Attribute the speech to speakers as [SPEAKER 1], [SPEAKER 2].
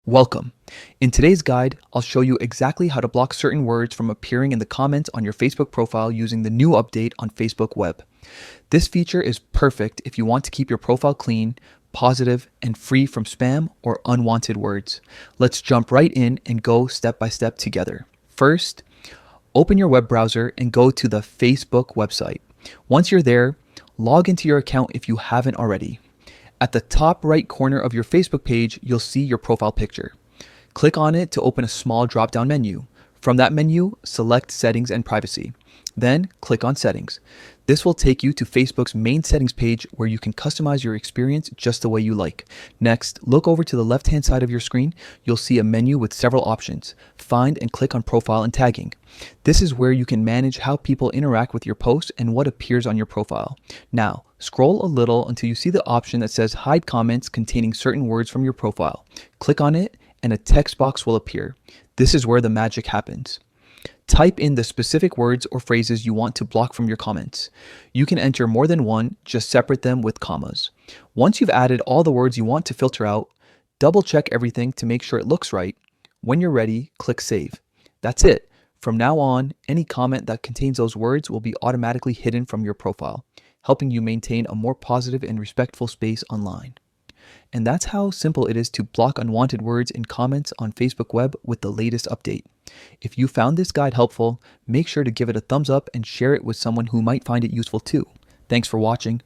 [SPEAKER 1] Welcome. In today's guide, I'll show you exactly how to block certain words from appearing in the comments on your Facebook profile using the new update on Facebook Web. This feature is perfect if you want to keep your profile clean, positive, and free from spam or unwanted words. Let's jump right in and go step by step together. First, open your web browser and go to the Facebook website. Once you're there, log into your account if you haven't already. At the top right corner of your Facebook page, you'll see your profile picture. Click on it to open a small drop-down menu. From that menu, select Settings and Privacy. Then click on Settings. This will take you to Facebook's main settings page where you can customize your experience just the way you like. Next, look over to the left-hand side of your screen. You'll see a menu with several options. Find and click on Profile and Tagging. This is where you can manage how people interact with your post and what appears on your profile. Now, scroll a little until you see the option that says Hide comments containing certain words from your profile. Click on it and a text box will appear. This is where the magic happens. Type in the specific words or phrases you want to block from your comments. You can enter more than one, just separate them with commas. Once you've added all the words you want to filter out, double check everything to make sure it looks right. When you're ready, click Save. That's it. From now on, any comment that contains those words will be automatically hidden from your profile, helping you maintain a more positive and respectful space online. And that's how simple it is to block unwanted words in comments on Facebook Web with the latest update. If you found this guide helpful, make sure to give it a thumbs up and share it with someone who might find it useful too. Thanks for watching.